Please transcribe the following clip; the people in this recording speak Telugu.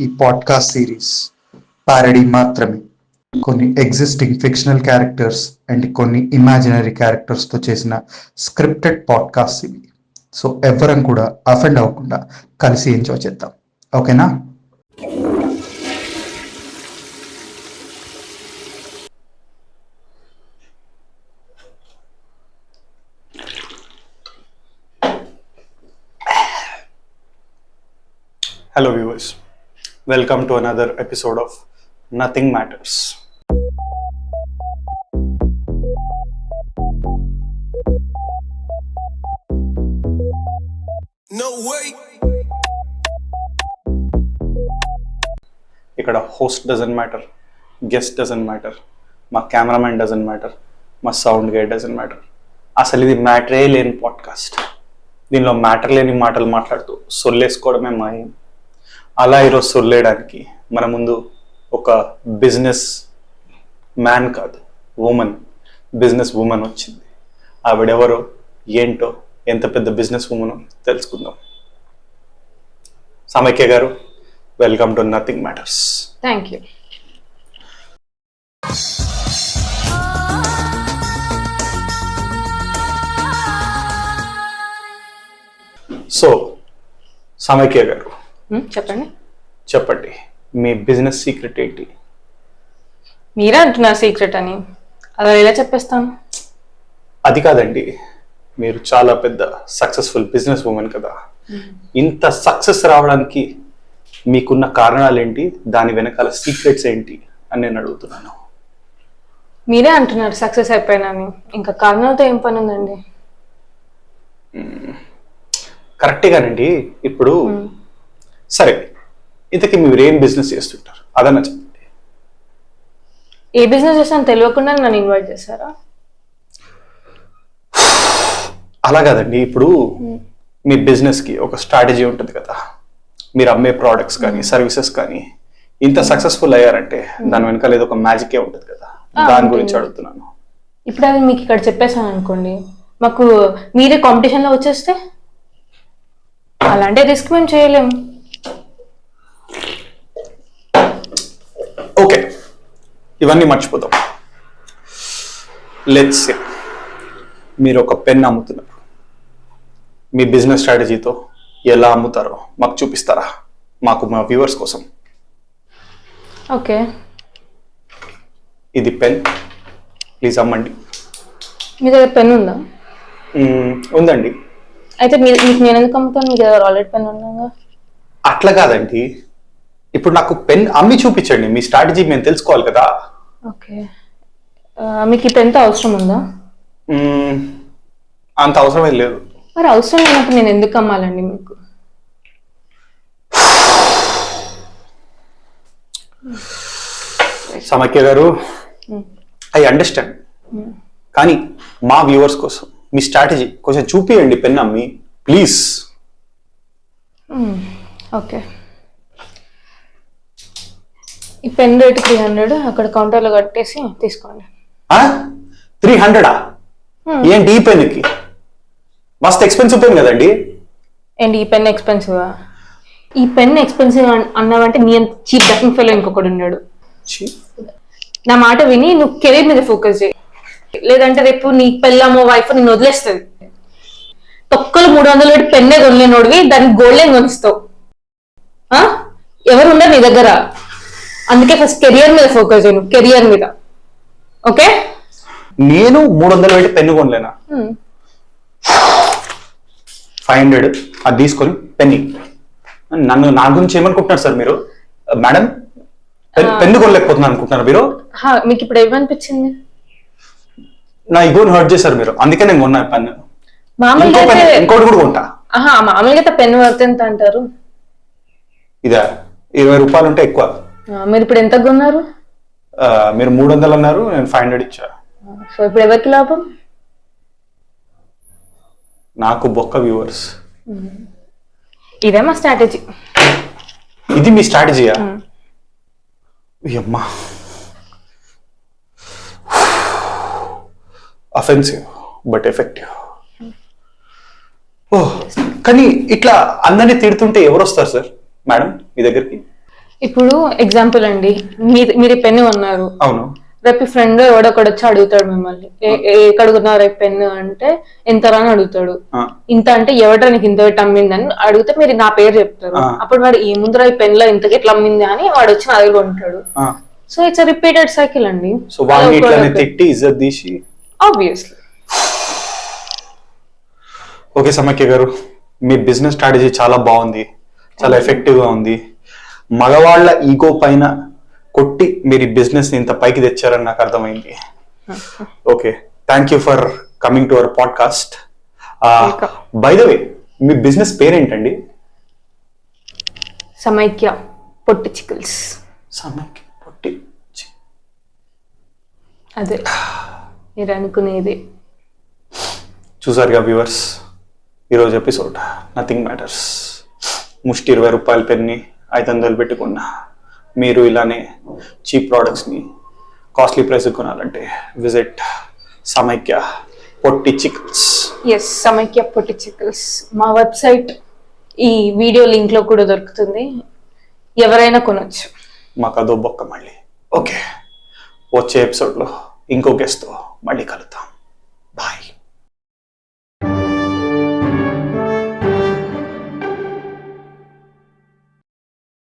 ఈ పాడ్కాస్ట్ సిరీస్ పారడీ మాత్రమే. కొన్ని ఎగ్జిస్టింగ్ ఫిక్షనల్ క్యారెక్టర్స్ అండ్ కొన్ని ఇమాజినరీ క్యారెక్టర్స్తో చేసిన స్క్రిప్టెడ్ పాడ్కాస్ట్ ఇవి. సో ఎవరం కూడా అఫెండ్ అవ్వకుండా కలిసి ఎంజాయ్ చేద్దాం, ఓకేనా? Hello viewers, welcome to another episode of Nothing Matters. No way. ఇక్కడ host doesn't matter, guest doesn't matter, మా కెమెరామెన్ డజంట్ మ్యాటర్, మా సౌండ్ గైడ్ డజంట్ మ్యాటర్. అసలు ఇది మ్యాటరే లేని పాడ్కాస్ట్. దీనిలో మ్యాటర్ లేని మాటలు మాట్లాడుతూ సొల్లేసుకోవడమే మా ఏం. అలా ఈరోజు సొల్లేయడానికి మన ముందు ఒక బిజినెస్ మ్యాన్ కాదు, బిజినెస్ ఉమెన్ వచ్చింది. ఆవిడెవరో ఏంటో, ఎంత పెద్ద బిజినెస్ ఉమెన్ తెలుసుకుందాం. సమైక్య గారు, welcome to nothing matters. Thank you. So సమైక్య గారు, చెప్పండి మీ బిజినెస్ సీక్రెట్ ఏంటి? మీరే అంటున్నారు సీక్రెట్ అని, అలా ఎలా చెప్పేస్తాను? అది కాదండి, మీరు చాలా పెద్ద సక్సెస్ఫుల్ బిజినెస్ ఉమెన్ కదా. ఇంత సక్సెస్ రావడానికి మీకున్న కారణాలు ఏంటి, దాని వెనకాల సీక్రెట్స్ ఏంటి అని నేను అడుగుతున్నాను. మీరే అంటున్నారు సక్సెస్ అయిపోయినాని, ఇంకా కారణాలతో ఏం పని ఉందండి? కరెక్టేగానండి. ఇప్పుడు సరే, ఇంతకీ మీరు ఏం బిజినెస్ చేస్తుంటారు అదన్నా చెప్పండి. ఏ బిజినెస్ చేస్తాను తెలియకుండా నన్ను ఇన్వైట్ చేశారా? అలా కాదండి, ఇప్పుడు మీ బిజినెస్ కి ఒక స్ట్రాటజీ ఉంటుంది కదా. మీరు అమ్మే ప్రోడక్ట్స్ కానీ సర్వీసెస్ కానీ ఇంత సక్సెస్ఫుల్ అయ్యారంటే దాని వెనకాల ఏదో ఒక మ్యాజికే ఉంటుంది కదా, దాని గురించి అడుగుతున్నాను. ఇప్పుడు అది మీకు ఇక్కడ చెప్పేసాను అనుకోండి, మాకు మీరే కాంపిటీషన్ లో వచ్చేస్తే అలాంటి రిస్క్ మేము చేయలేము. ఓకే, ఇవన్నీ మర్చిపోతాం. లెట్స్ సే మీరు ఒక పెన్ అమ్ముతున్నారు. మీ బిజినెస్ స్ట్రాటజీతో ఎలా అమ్ముతారో మాకు చూపిస్తారా? మాకు, మా వ్యూవర్స్ కోసం. ఓకే, ఇది పెన్, ప్లీజ్ అమ్మండి. మీ దగ్గర పెన్ ఉందా? ఉందండి. అయితే మీకు నేను ఎందుకు అమ్ముతాను? మీ దగ్గర ఆల్రెడీ పెన్ ఉన్నాగా. అట్లా కాదండి, ఇప్పుడు నాకు పెన్ అమ్మి చూపించండి. మీ స్ట్రాటజీ మేము తెలుసుకోవాలి కదా. ఓకే, మీకు ఈ పెన్తో అవసరం ఉందా? అంత అవసరమే లేదు. మరి అవసరం లేనప్పుడు నేను ఎందుకు అమ్మాలండి మీకు? సమైక్య గారు, ఐ అండర్స్టాండ్, కానీ మా వ్యూవర్స్ కోసం మీ స్ట్రాటజీ కొంచెం చూపియండి. పెన్ అమ్మి ప్లీజ్. ఓకే, ఈ పెన్ రేట్ 300, అక్కడ కౌంటర్లో కట్టేసి తీసుకోండి. 300? ఏంటి ఈ పెన్కి? మస్తు ఎక్స్పెన్సివ్ పెన్ కదండి. ఏంటి ఈ పెన్ ఎక్స్పెన్సివా? ఈ పెన్ ఎక్స్పెన్సివ్ అన్నావంటే నీ అంత చీప్ డకింగ్ ఫెలో ఇంకొకడు ఉన్నాడు. నా మాట విని నువ్వు కెరీర్ మీద ఫోకస్ చేయి, లేదంటే రేపు నీ పెళ్ళామో వైఫ్ నిన్ను వదిలేస్తుంది. తొక్కలు 300 పెట్టి పెన్నే కొనలేనోడివి, దానికి గోల్డ్ ఏం కొనిస్తావు? ఎవరు ఉండరు నీ దగ్గర. అందుకే ఫస్ట్ కెరియర్ మీద ఫోకస్ చేయను, కెరియర్ మీద. ఓకే, నేను 300 పెట్టి పెన్ను కొనలేనా? 500 అది తీసుకొని పెన్ని. నన్ను నా గురించి ఏమనుకుంటున్నారు సార్ మీరు? మేడం, పెన్ను కొనలేకపోతున్నాను అనుకుంటున్నారు మీరు? మీకు ఇప్పుడు ఏమనిపించింది? నా ఇగోని హర్ట్ చేశారు మీరు, అందుకే నేను కొన్నా పెన్ను. మామూలుగా ఇంకోటి కూడా కొంటా. మామూలుగా అయితే పెన్ను వర్త్ ఎంత అంటారు? ఇదా 20 రూపాయలు ఉంటే ఎక్కువ. మీరు ఇప్పుడు ఎంత కొన్నారు? మీరు 300 అన్నారు, నేను 500 ఇచ్చా. సో ఇప్పుడు ఎవరికి లాభం? నాకు బొక్క వ్యూవర్స్. ఇదే మా స్ట్రాటజీ. ఇది మీ స్ట్రాటజీయా? అమ్మా, అఫెన్సివ్ బట్ ఎఫెక్టివ్. కానీ ఇట్లా అందరినీ తిడుతుంటే ఎవరు వస్తారు సార్ మేడం మీ దగ్గరికి? ఇప్పుడు ఎగ్జాంపుల్ అండి, మీరు ఈ పెన్ను అన్నారు, అవును. రేపు ఫ్రెండ్ ఎవడొకడు వచ్చి అడుగుతాడు మిమ్మల్ని, ఎక్కడుకున్నావు రేపు పెన్ను అంటే ఎంత అని అడుగుతాడు. ఇంత అంటే ఎవడ నీకు ఇంత పెట్టి అమ్మిందని అడిగితే మీరు నా పేరు చెప్తారు. అప్పుడు వాడు ఈ ముందర ఈ పెన్ లో ఇంతకి ఎట్లా అమ్మింది అని వాడు వచ్చి అదిగో ఉంటాడు. సో ఇట్స్ రిపీటెడ్ సైకిల్ అండి. సో వాడిని ఇట్లానే తిట్టి ఇజ్జత్ తీసి ఆబ్వియస్లీ. ఓకే సమైక్య గారు, మీ బిజినెస్ స్ట్రాటజీ చాలా బాగుంది, చాలా ఎఫెక్టివ్ గా ఉంది. మగవాళ్ళ ఈగో పైన కొట్టి మీరు ఈ బిజినెస్ ని ఇంత పైకి తెచ్చారని నాకు అర్థమైంది. Okay, thank you for coming to our podcast. By the way, me business పేరేంటండి? సమైక్య పొట్టి చికిల్స్. సమైక్య పొట్టి అదే మీరు అనుకునేది. చూసారుగా వ్యూవర్స్, ఈరోజు ఎపిసోడ్ నథింగ్ మ్యాటర్స్. ముష్టి 20 రూపాయల పెన్ని 500 పెట్టుకున్నా. మీరు ఇలానే చీప్ ప్రోడక్ట్స్ని కాస్ట్లీ ప్రైస్ కొనాలంటే విజిట్ సమైక్య పొట్టి చికిల్స్. ఎస్, సమైక్య పొట్టి చికిల్స్. మా వెబ్సైట్ ఈ వీడియో లింక్ లో కూడా దొరుకుతుంది, ఎవరైనా కొనొచ్చు. మాకు అదో బొక్క మళ్ళీ. ఓకే, వచ్చే ఎపిసోడ్లో ఇంకో గెస్ట్తో మళ్ళీ కలుద్దాం.